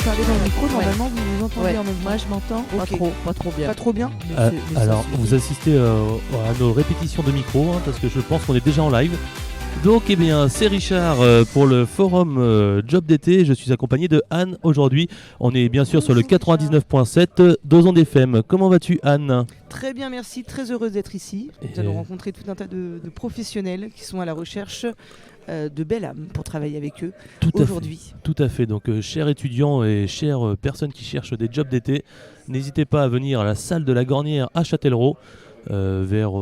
parlez dans le micro, normalement vous vous entendez Ouais. en même temps. Moi je m'entends Ok. pas trop bien. Pas trop bien Alors, vous assistez à nos répétitions de micro, parce que je pense qu'on est déjà en live. Donc, eh bien, c'est Richard pour le forum Job d'été. Je suis accompagné de Anne aujourd'hui. On est bien sûr sur le 99.7 d'Ozon FM. Comment vas-tu, Anne ? Très bien, merci. Très heureuse d'être ici. Nous allons rencontrer tout un tas de professionnels qui sont à la recherche de belles âmes pour travailler avec eux aujourd'hui. Tout à fait. Donc, chers étudiants et chères personnes qui cherchent des jobs d'été, n'hésitez pas à venir à la salle de la Gornière à Châtellerault, vers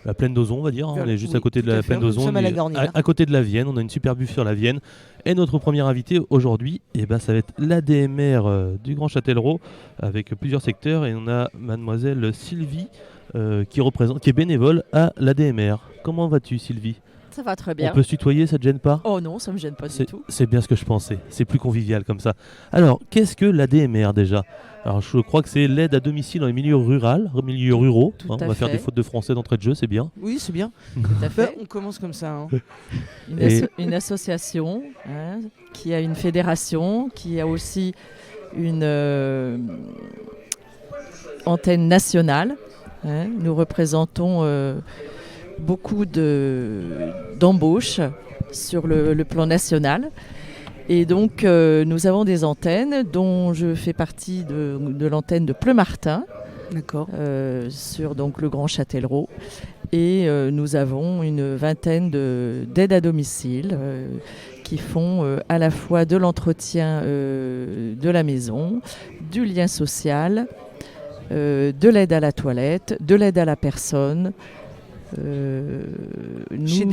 la plaine d'Ozon, on va dire. On est juste à côté de la plaine d'Ozon. Nous sommes à la Gornière. À côté de la Vienne. On a une super vue sur la Vienne. Et notre premier invité aujourd'hui, ça va être l'ADMR du Grand Châtellerault avec plusieurs secteurs. Et on a mademoiselle Sylvie qui est bénévole à l'ADMR. Comment vas-tu, Sylvie ? Ça va très bien. On peut se tutoyer, ça te gêne pas ? Oh non, ça me gêne pas du tout. C'est bien ce que je pensais. C'est plus convivial comme ça. Alors, qu'est-ce que l'ADMR déjà ? Alors, je crois que c'est l'aide à domicile dans les milieux ruraux. Tout On à va faire fait. des fautes de français d'entrée de jeu, c'est bien. Oui, c'est bien. Tout à fait. On commence comme ça. Hein. Une association qui a une fédération, qui a aussi une antenne nationale. Nous représentons beaucoup d'embauches sur le plan national. Et donc, nous avons des antennes dont je fais partie de l'antenne de Pleumartin. D'accord. Sur donc, le Grand Châtellerault. Et nous avons une vingtaine d'aides à domicile qui font à la fois de l'entretien de la maison, du lien social, de l'aide à la toilette, de l'aide à la personne. Chez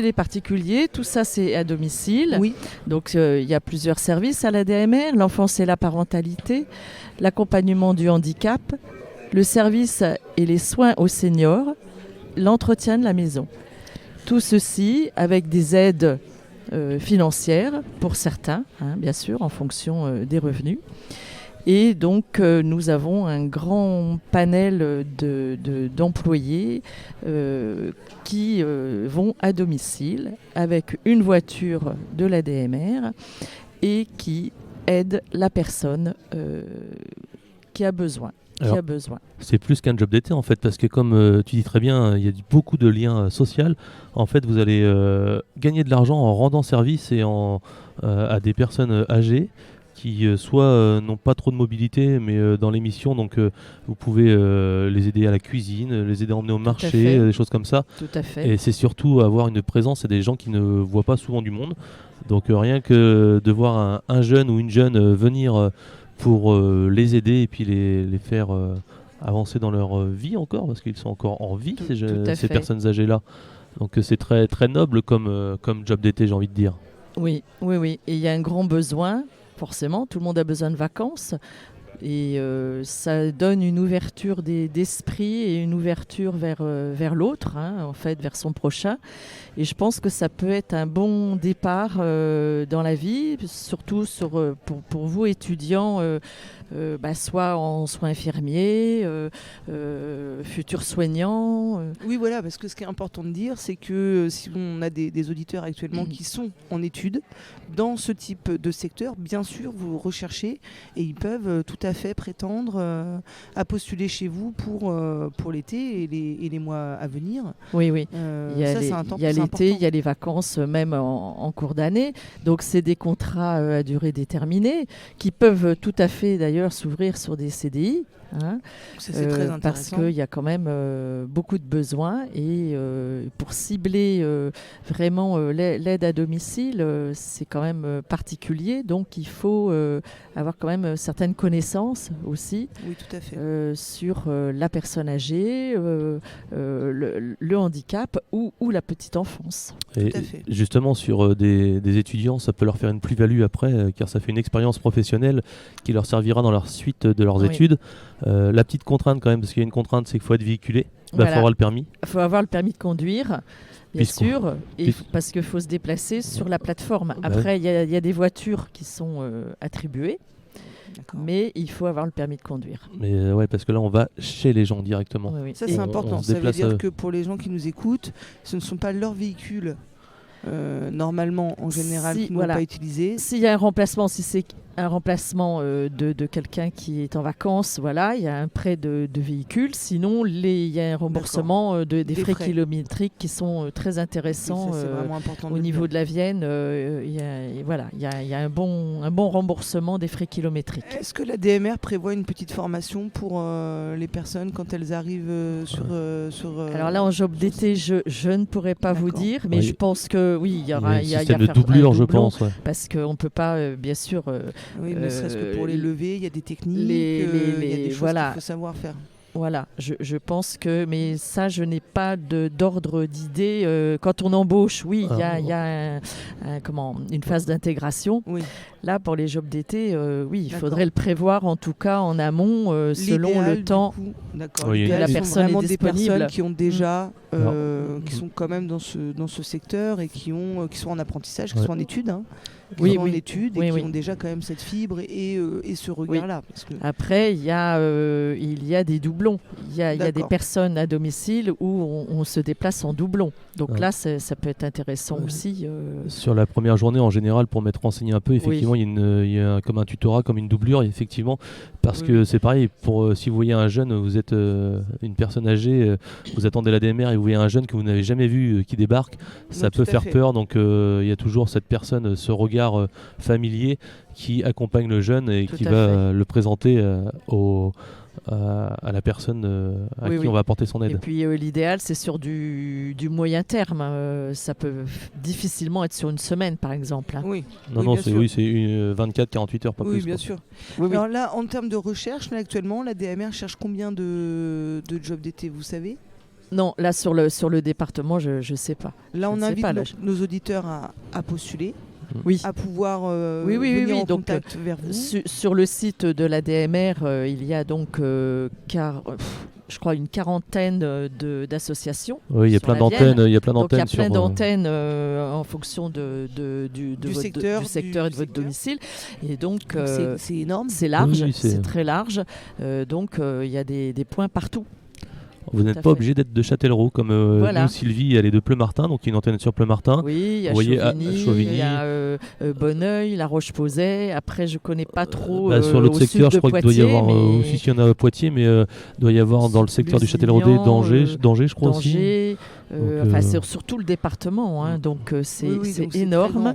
des particuliers, tout ça c'est à domicile. Oui. Donc il y a plusieurs services à l'ADMR, l'enfance et la parentalité, l'accompagnement du handicap, le service et les soins aux seniors, l'entretien de la maison. Tout ceci avec des aides financières pour certains, bien sûr, en fonction des revenus. Et donc, nous avons un grand panel d'employés qui vont à domicile avec une voiture de l'ADMR et qui aident la personne qui a besoin. Alors, c'est plus qu'un job d'été en fait, parce que comme tu dis très bien, il y a beaucoup de liens sociaux. En fait, vous allez gagner de l'argent en rendant service et à des personnes âgées qui soit n'ont pas trop de mobilité, mais dans l'émission, donc vous pouvez les aider à la cuisine, les aider à emmener au marché, des choses comme ça. Tout à fait. Et c'est surtout avoir une présence et des gens qui ne voient pas souvent du monde. Donc rien que de voir un jeune ou une jeune venir pour les aider et puis les faire avancer dans leur vie encore, parce qu'ils sont encore en vie, ces personnes âgées-là. Donc c'est très, très noble comme job d'été, j'ai envie de dire. Oui. Et il y a un grand besoin. Forcément, tout le monde a besoin de vacances et ça donne une ouverture d'esprit et une ouverture vers l'autre, en fait, vers son prochain. Et je pense que ça peut être un bon départ dans la vie, surtout pour vous étudiants, soit en soins infirmiers, futurs soignants. Oui, voilà, parce que ce qui est important de dire, c'est que si on a des auditeurs actuellement qui sont en études, dans ce type de secteur, bien sûr, vous recherchez et ils peuvent tout à fait prétendre à postuler chez vous pour l'été et les mois à venir. Oui. Il y a l'été, il y a les vacances même en cours d'année. Donc, c'est des contrats à durée déterminée qui peuvent tout à fait d'ailleurs s'ouvrir sur des CDI. C'est très intéressant. Parce qu'il y a quand même beaucoup de besoins et pour cibler vraiment l'aide à domicile, c'est quand même particulier. Donc, il faut avoir quand même certaines connaissances aussi. Oui, tout à fait. Sur la personne âgée, le handicap ou la petite enfance. Et tout à fait. Justement, sur des étudiants, ça peut leur faire une plus-value après, car ça fait une expérience professionnelle qui leur servira dans leur suite de leurs études. La petite contrainte quand même, parce qu'il y a une contrainte, c'est qu'il faut être véhiculé. Il faut avoir le permis. Il faut avoir le permis de conduire, bien sûr, parce qu'il faut se déplacer sur la plateforme. Après, il y a des voitures qui sont attribuées. D'accord. Mais il faut avoir le permis de conduire. Mais parce que là, on va chez les gens directement. Oui. Ça, c'est important. Ça veut dire que pour les gens qui nous écoutent, ce ne sont pas leurs véhicules normalement, en général, Si, qui ne voilà. vont pas utiliser. S'il y a un remplacement, si c'est un remplacement de quelqu'un qui est en vacances, voilà, il y a un prêt de véhicule. Sinon, il y a un remboursement des frais frais. kilométriques qui sont très intéressants. Ça, c'est vraiment important de Au le niveau dire. de la Vienne, il y a un bon remboursement des frais kilométriques. Est-ce que la DMR prévoit une petite formation pour les personnes quand elles arrivent sur... Alors là, en job d'été, je ne pourrais pas vous D'accord. dire, mais Oui. je pense que oui, il y aura un il y a système de faire un doublure, je doublon, pense. Ouais. parce qu'on ne peut pas, bien sûr... Oui, ne serait-ce que pour les lever, il y a des techniques, il y a des choses voilà. qu'il faut savoir faire. Voilà, je pense que, mais ça, je n'ai pas d'ordre d'idée. Quand on embauche, oui, il y a une phase d'intégration. Oui. Là, pour les jobs d'été, oui, il D'accord. faudrait le prévoir en tout cas en amont, selon L'idéal, le du temps. coup, d'accord. Oui, L'idéal, la ce sont personne est vraiment des disponible. personnes qui ont déjà, Alors, qui sont quand même dans ce secteur et qui sont en apprentissage, qui Ouais. sont en études, qui Oui, sont oui. en études et Oui, qui oui. ont déjà quand même cette fibre et ce regard-là. Parce que... Après, il y a des doublons. Il y a des D'accord. personnes à domicile où on se déplace en doublon. Donc Ouais. là, ça peut être intéressant Ouais. aussi. Sur la première journée, en général, pour m'être renseigné un peu, effectivement, il y a comme un tutorat, comme une doublure, effectivement, parce Oui. que c'est pareil, si vous voyez un jeune, vous êtes une personne âgée, vous attendez la DMR et vous voyez un jeune que vous n'avez jamais vu qui débarque, ça tout peut à faire fait. peur, donc il y a toujours cette personne, ce regard familier qui accompagne le jeune et Tout qui à va le présenter à la personne à Oui, qui oui. on va apporter son Et aide. puis l'idéal, c'est sur du moyen terme. Ça peut difficilement être sur une semaine, par exemple. Oui, Non, oui, non, bien c'est sûr. 24-48 heures, pas oui, plus. bien quoi. sûr. Oui, oui. Alors là, en termes de recherche, là, actuellement, la DMR cherche combien de jobs d'été, vous savez? Non, là, sur le département, je ne sais pas. Là, Je on ne sais invite pas, là, nos auditeurs à postuler, Oui. à pouvoir Oui, venir en donc, contact vers vous. Sur le site de la DMR, il y a donc, je crois, une quarantaine d'associations. Oui, il y a sur plein la d'antennes. Vienne. Il y a plein Donc il y a d'antennes plein sur. d'antennes en fonction du secteur, secteur et de du votre secteur. domicile. Et donc, Donc, c'est énorme. c'est large, Oui, c'est très large. Donc il y a des points partout. Vous n'êtes à pas fait. obligé d'être de Châtellerault comme Voilà. nous, Sylvie, elle est de Pleumartin, donc il y a une antenne sur Pleumartin. Oui, il y a Vous voyez, à Chauvigny, Chauvigny. il y a Bonneuil, La Roche-Posay. Après, je connais pas trop Sur l'autre au secteur, sud je de crois qu'il doit y Poitiers, avoir mais aussi s'il y en a à Poitiers, mais il doit y avoir dans le secteur du Châtelleraudais, Lusignan, Danger, je crois aussi. Danger, Donc, enfin c'est sur tout le département, donc c'est Oui, c'est donc très énorme grand.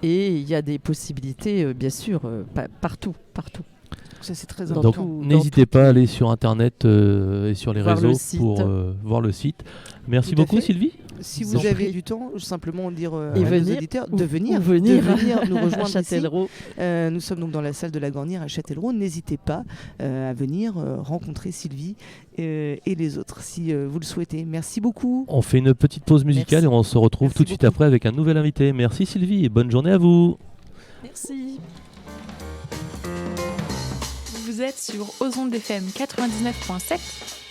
et il y a des possibilités bien sûr partout. Ça, c'est très Dans Donc important. tout- n'hésitez pas à aller sur internet et sur les Voir le réseaux site. pour voir le site. Merci Tout à beaucoup fait. Sylvie. Si Vous vous en avez prie. du temps, simplement dire à Et nos venir, auditeurs ou- de venir, ou venir nous à rejoindre ici. Châtellerault. Nous sommes donc dans la salle de la Gornière à Châtellerault. N'hésitez pas à venir rencontrer Sylvie et les autres si vous le souhaitez. Merci beaucoup. On fait une petite pause musicale Merci. et on se retrouve Merci tout de suite beaucoup. après avec un nouvel invité. Merci Sylvie et bonne journée à vous. Merci. Vous êtes sur Ozonde FM 99.7